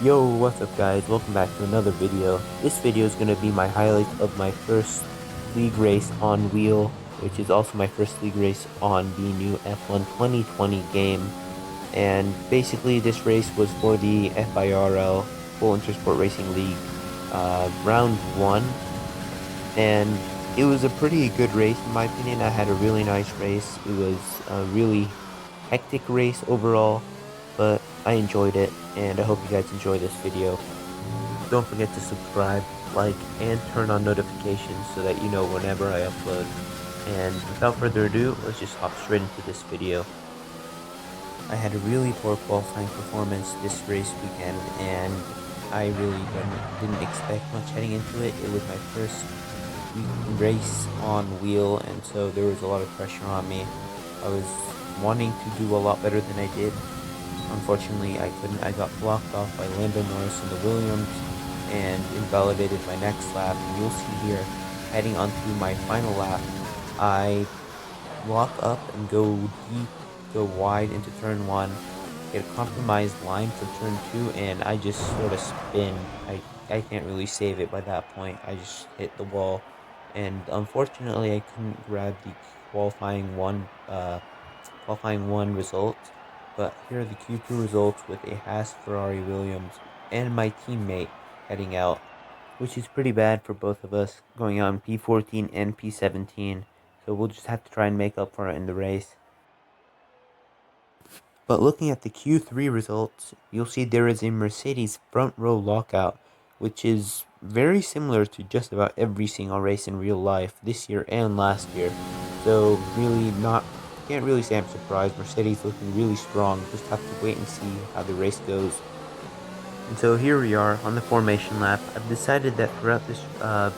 Yo, what's up guys? Welcome back to another video. This video is going to be my highlight of my first league race on wheel, which is also my first league race on the new F1 2020 game. And basically this race was for the FIRL, Full Intersport Racing League, round 1. And it was a pretty good race in my opinion. I had a really nice race. It was a really hectic race overall, but I enjoyed it, and I hope you guys enjoy this video. Don't forget to subscribe, like, and turn on notifications so that you know whenever I upload. And without further ado, let's just hop straight into this video. I had a really poor qualifying performance this race weekend, and I really didn't expect much heading into it. It was my first race on wheel, and so there was a lot of pressure on me. I was wanting to do a lot better than I did. Unfortunately, I couldn't. I got blocked off by Lando Norris in the Williams and invalidated my next lap. And you'll see here, heading onto my final lap, I lock up and go deep, go wide into turn 1, get a compromised line for turn 2, and I just sort of spin. I can't really save it by that point. I just hit the wall, and unfortunately, I couldn't grab the qualifying one result. But here are the Q2 results with a Haas, Ferrari, Williams, and my teammate heading out, which is pretty bad for both of us, going on P14 and P17. So we'll just have to try and make up for it in the race. But looking at the Q3 results, you'll see there is a Mercedes front row lockout, which is very similar to just about every single race in real life this year and last year. So can't really say I'm surprised. Mercedes looking really strong. Just have to wait and see how the race goes. And so here we are on the formation lap. I've decided that throughout this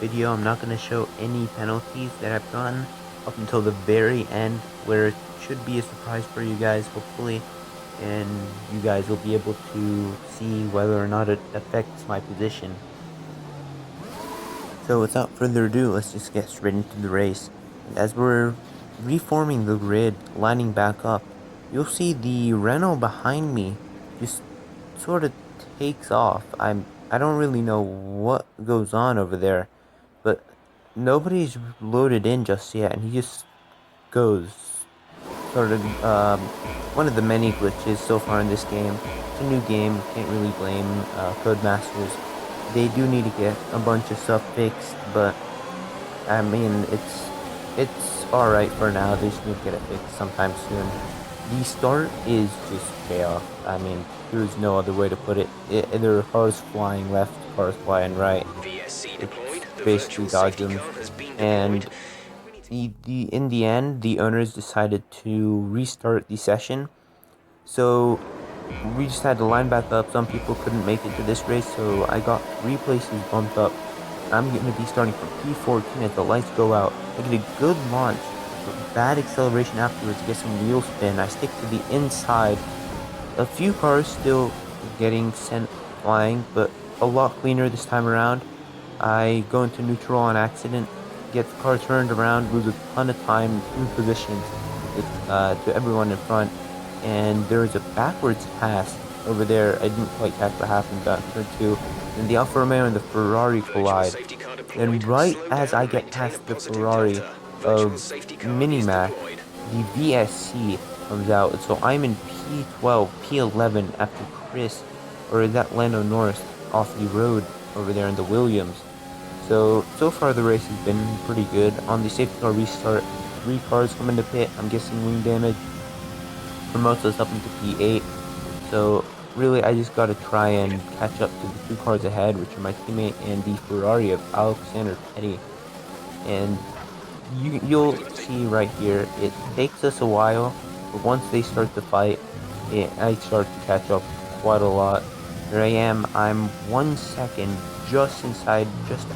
video I'm not going to show any penalties that I've gotten up until the very end, where it should be a surprise for you guys, hopefully, and you guys will be able to see whether or not it affects my position. So without further ado, let's just get straight into the race. And as we're reforming the grid, lining back up, you'll see the Renault behind me just sort of takes off. I don't really know what goes on over there, but nobody's loaded in just yet, and he just goes. Sort of one of the many glitches so far in this game. It's a new game, can't really blame Codemasters. They do need to get a bunch of stuff fixed, but I mean it's alright for now. They just need to get it fixed sometime soon. The start is just chaos. I mean, there's no other way to put it. There are cars flying left, cars flying right. It's basically dodging, and in the end, the owners decided to restart the session. So we just had to line back up. Some people couldn't make it to this race, so I got 3 places bumped up. I'm going to be starting from P14 as the lights go out. I get a good launch, but bad acceleration afterwards, get some wheel spin. I stick to the inside. A few cars still getting sent flying, but a lot cleaner this time around. I go into neutral on accident, get the car turned around, lose a ton of time in positions to everyone in front, and there is a backwards pass over there. I didn't quite catch what happened back turn 2, and the Alfa Romeo and the Ferrari collide. And right as I get past the Ferrari of Minimac, the VSC comes out, and so I'm in P12, P11 after that Lando Norris off the road over there in the Williams. So far the race has been pretty good. On the safety car restart, 3 cars come into pit. I'm guessing wing damage promotes us up into P8. So really, I just got to try and catch up to the 2 cars ahead, which are my teammate and the Ferrari of Alexander Petty. And you'll see right here, it takes us a while, but once they start to fight, I start to catch up quite a lot. There I am. I'm 1 second just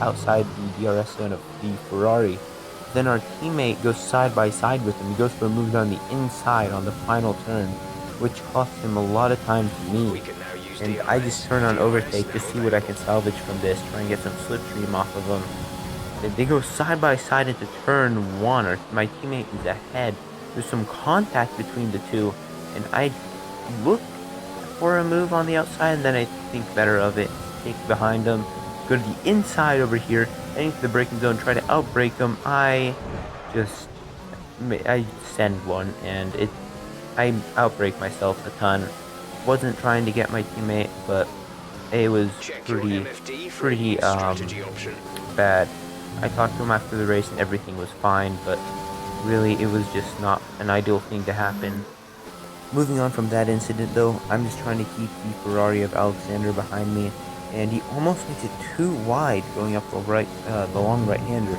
outside the DRS zone of the Ferrari. Then our teammate goes side by side with him. He goes for a move on the inside on the final turn, which costs him a lot of time to me. And I just turn on overtake to see what I can salvage from this, try and get some slipstream off of them. And they go side by side into turn 1, or my teammate is ahead. There's some contact between the two, and I look for a move on the outside, and then I think better of it. Take behind him, go to the inside over here, heading to the braking zone, try to outbrake him. Just I send one, and I outbrake myself a ton. Wasn't trying to get my teammate, but it was pretty bad. I talked to him after the race, and everything was fine, but really it was just not an ideal thing to happen. Moving on from that incident, though, I'm just trying to keep the Ferrari of Alexander behind me, and he almost makes it too wide going up the long right-hander.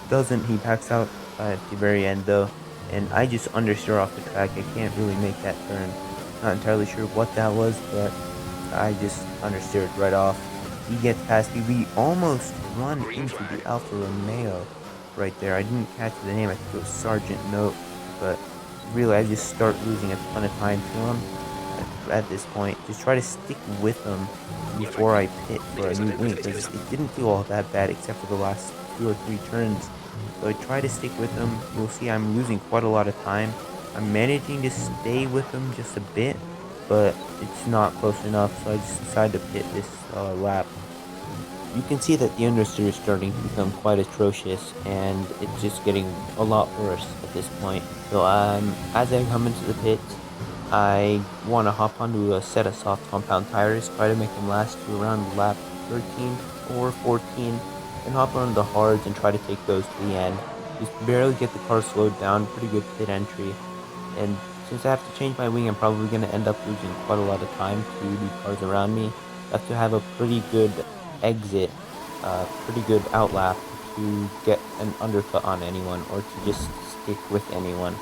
Doesn't he? Backs out at the very end, though, and I just understeer off the track. I can't really make that turn. Not entirely sure what that was, but I just understeered right off. He gets past me. We almost run into the Alfa Romeo right there. I didn't catch the name. I think it was Sergeant Note, but really I just start losing a ton of time to him at this point. Just try to stick with him before I pit for a new wing, because it didn't feel all that bad except for the last 2 or 3 turns. So I try to stick with him. You'll see I'm losing quite a lot of time. I'm managing to stay with him just a bit, but it's not close enough, so I just decided to pit this lap. You can see that the understeer is starting to become quite atrocious, and it's just getting a lot worse at this point. So as I come into the pit, I want to hop onto a set of soft compound tires, try to make them last to around lap 13 or 14, and hop onto the hards and try to take those to the end. Just barely get the car slowed down, pretty good pit entry. And since I have to change my wing, I'm probably going to end up losing quite a lot of time to the cars around me. I have to have a pretty good exit, pretty good outlap to get an undercut on anyone or to just stick with anyone.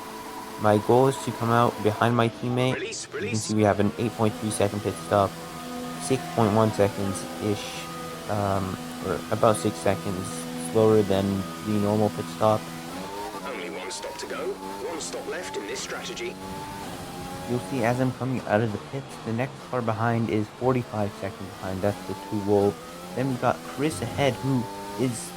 My goal is to come out behind my teammate. You can see we have an 8.3 second pit stop, 6.1 seconds-ish, or about 6 seconds slower than the normal pit stop. Only one stop to go, one stop left in this strategy. You'll see as I'm coming out of the pits, the next car behind is 45 seconds behind. That's the 2 Wolves. Then we got Chris ahead, who is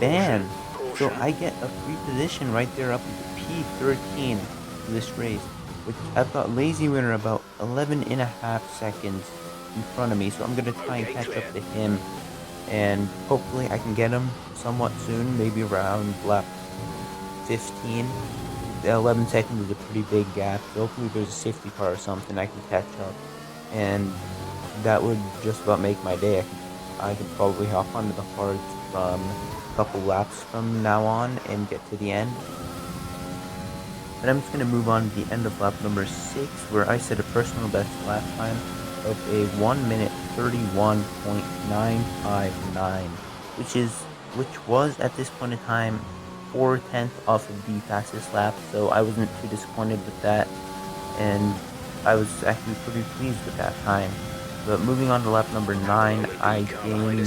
banned. So I get a free position right there up at the P13 for this race, which I've got Lazy Winner about 11.5 seconds in front of me. So I'm gonna try and catch up to him, and hopefully I can get him somewhat soon, maybe around lap 15. The 11 seconds is a pretty big gap, so hopefully there's a safety car or something I can catch up, and that would just about make my day. I could probably hop onto the hards from a couple laps from now on and get to the end. But I'm just going to move on to the end of lap number 6, where I set a personal best lap time of a 1 minute 31.959, which was at this point in time 4/10 off of the fastest lap, so I wasn't too disappointed with that, and I was actually pretty pleased with that time. But moving on to lap number 9, I gained 2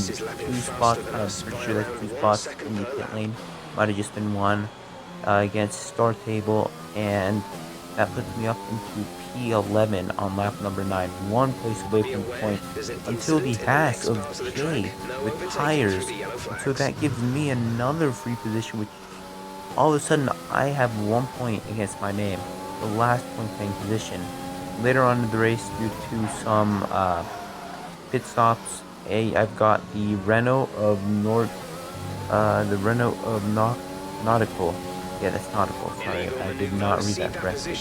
spots. I'm pretty sure that's 2 spots in the pit lane. Might have just been 1 against Star Table, and that puts me up into P11 on lap number 9, 1 place away from the point until the hash of J with tires. So that gives me another free position, which all of a sudden I have 1 point against my name, the last point paying position. Later on in the race, due to some pit stops, I've got the Renault of Nautical. Yeah, that's Nautical. Sorry, I did not read that correctly.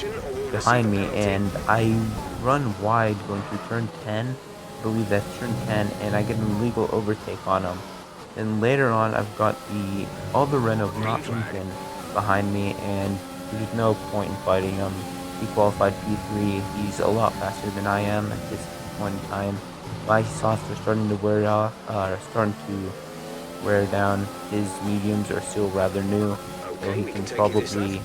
Behind me, and I run wide going through turn 10. I believe that's turn 10, and I get an illegal overtake on him. Then later on, I've got the other Renault not Lincoln behind me, and there's no point in fighting him. He qualified P3. He's a lot faster than I am at this point in time. My softs are starting to wear down. His mediums are still rather new, so he can probably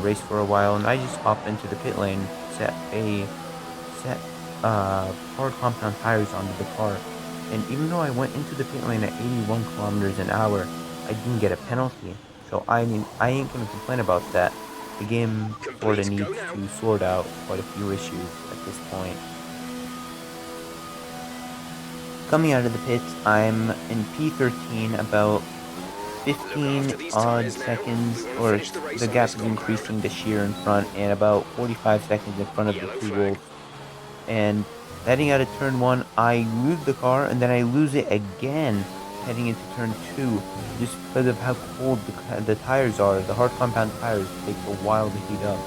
race for a while. And I just hopped into the pit lane, set hard compound tires onto the car. And even though I went into the pit lane at 81 kilometers an hour, I didn't get a penalty. So I mean, I ain't gonna complain about that. The game sorta needs to sort out quite a few issues at this point. Coming out of the pits, I'm in P13, about 15 odd seconds, or the gap is increasing to sheer in front, and about 45 seconds in front of the 2 Wolves. and heading out of turn 1, I lose the car, and then I lose it again heading into turn 2, just because of how cold the tires are. The hard compound tires take a while to heat up.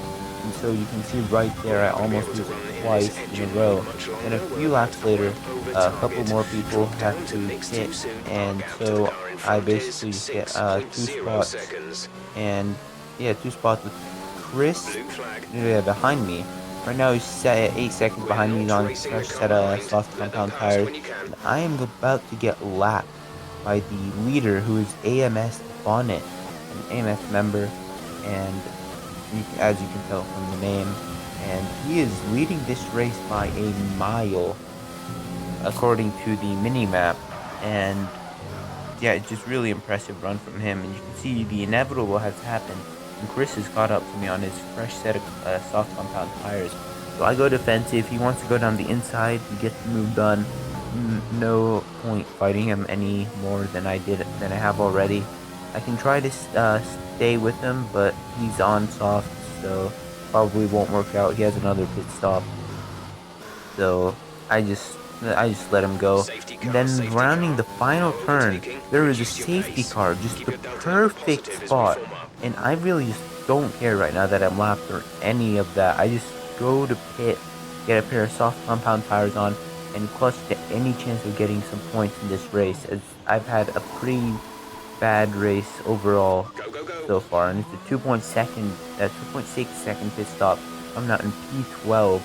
And so you can see right there, I Not going to be almost able to lose it run in this twice in a engine row. room much Then a longer. few We're about laps 5 later, over a couple target. more people Drop have down to to mix pit, too soon. Park and out to the so car in I front is basically just get 2 6.0 spots, seconds. and yeah, 2 spots with Chris Blue flag. behind me. Right now he's set at 8 seconds We're behind me. He's not on a racing the fresh car, set of mind. soft Let them compound pass tires, when you can. and I am about to get lapped by the leader, who is AMS Bonnet, an AMS member, and as you can tell from the name, and he is leading this race by a mile according to the mini map. And yeah, it's just really impressive run from him, and you can see the inevitable has happened, and Chris has caught up to me on his fresh set of soft compound tires. So I go defensive. He wants to go down the inside. He gets the move done. No point fighting him any more than I have already. I can try to stay with him, but he's on softs, so probably won't work out. He has another pit stop, so I just let him go. And then Safety rounding car. the final turn, Overtaking. there is a Reduce your safety pace. car, just Keep the your delta number perfect positive as we spot. form up. And I really just don't care right now that I'm lapped or any of that. I just go to pit, get a pair of soft compound tires on, and clutch to any chance of getting some points in this race, as I've had a pretty bad race overall Go, go, go. so far, and it's a 2.6 second pit stop coming out in P12.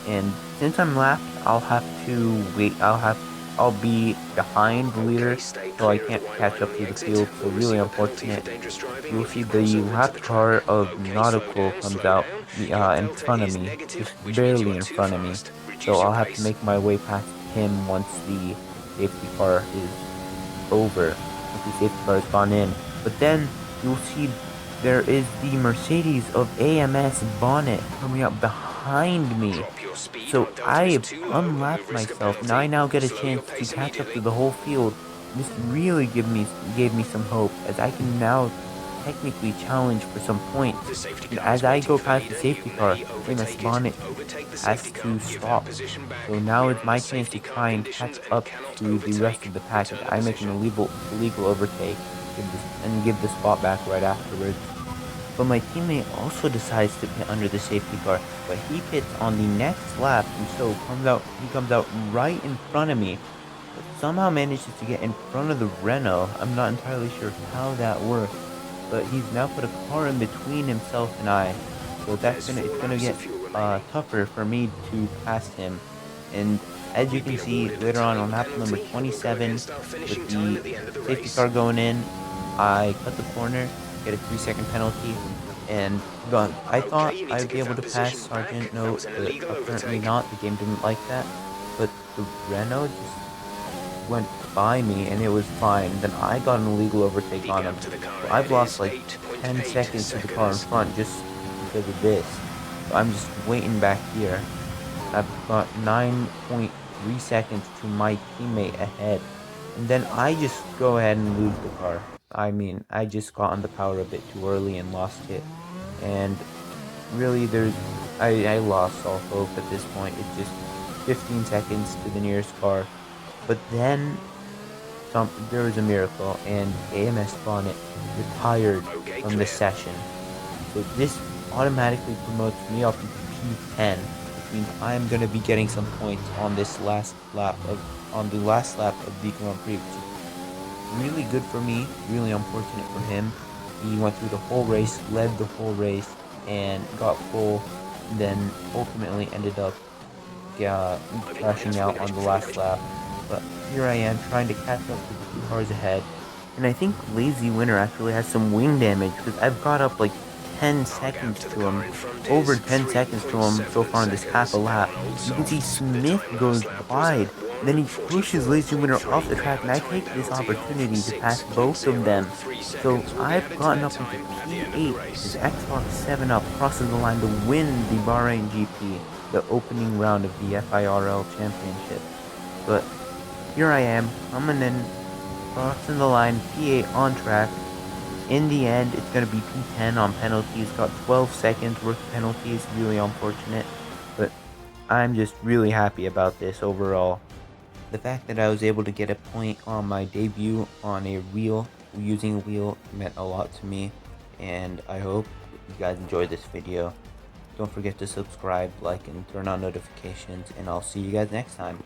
And since I'm lapped, I'll have to wait. I'll be behind the Okay, leader, stay so I clear of the can't white catch line on up the through the exit. field. So We'll really receive a penalty for unfortunate. dangerous driving You'll if see you cross the over into lapped the track. car of Okay, slow Nautical down, comes slow out down. Your in delta front of is me, negative, just which means you barely are in too front of me. fast. So Reduce your I'll have to pace. make my way past him once the safety car is over, once the safety car has gone in. But then you'll see there is the Mercedes of AMS Bonnet coming up behind me. Drop your speed. Our So delta I is have too low and we unlapped risk a myself. Now penalty. I now get a Slow your chance to pace catch up to immediately. the whole field. This really gave me some hope, as I can now technically challenge for some points. The safety And car as is I waiting go for the past the leader. You safety car, may AMS overtake it. Bonnet Overtake the safety has car. to Give our stop. position back. So now We're it's under my chance to safety car try and conditions catch and up cannot to the rest overtake. of the pack, as Return to I make an position. illegal overtake, give the spot back right afterwards. But my teammate also decides to pit under the safety car, but he pits on the next lap, and so he comes out right in front of me, but somehow manages to get in front of the Renault. I'm not entirely sure how that worked, but he's now put a car in between himself and I. So There's it's 4 gonna laps of get fuel remaining. tougher for me to pass him. And as you We've can been see awarded a later on time lap number penalty. We'll go 27, against our with finishing time the at the end of the safety race. car going in, I cut the corner, get a 3 second penalty, and gone. I Okay, thought you need to I'd be give able that to pass position back. Sergeant That Note, was an but illegal apparently overtake. not. The game didn't like that. But the Renault just went by me, and it was fine. Then I got an illegal overtake The on gap him. to the car So I've ahead lost is like 10 8.8 seconds to the car in seconds. front just because of this. So I'm just waiting back here. I've got 9.3 seconds to my teammate ahead. And then I just go ahead and lose the car. I mean, I just got on the power a bit too early and lost it. And really, I lost all hope at this point. It's just 15 seconds to the nearest car. But then there was a miracle, and AMS Bonnet retired Okay, from the clear. session. So this automatically promotes me up into P10, which means I'm going to be getting some points on the last lap of the Grand Prix, which is really good for me, really unfortunate for him. He went through the whole race, led the whole race, and got pole, and then ultimately ended up I'm in crashing lines for out the on the before the last lap. But here I am trying to catch up to the 2 cars ahead. And I think Lazy Winner actually has some wing damage, because I've got up like 10 Our gap seconds to the to car him, in front over is 10 seconds to him so 3.7 far in this half a seconds. Now lap. on old You can see softs. The Smith time last goes lap was a wide, and then he pushes Lazy Winner off 1:44.3. the They track, have and a I time take this penalty of opportunity to pass both of them. 6.03 So seconds. We'll get I've added to gotten that up into time at the end of the P8 as race. Xbox 7 Up crosses the line to win the Bahrain GP, the opening round of the FIRL Championship. But here I am, coming in, crossing the line, P8 on track. In the end, it's going to be P10 on penalties. Got 12 seconds worth of penalties, really unfortunate. But I'm just really happy about this overall. The fact that I was able to get a point on my debut on a wheel, using a wheel, meant a lot to me, and I hope you guys enjoyed this video. Don't forget to subscribe, like, and turn on notifications, and I'll see you guys next time.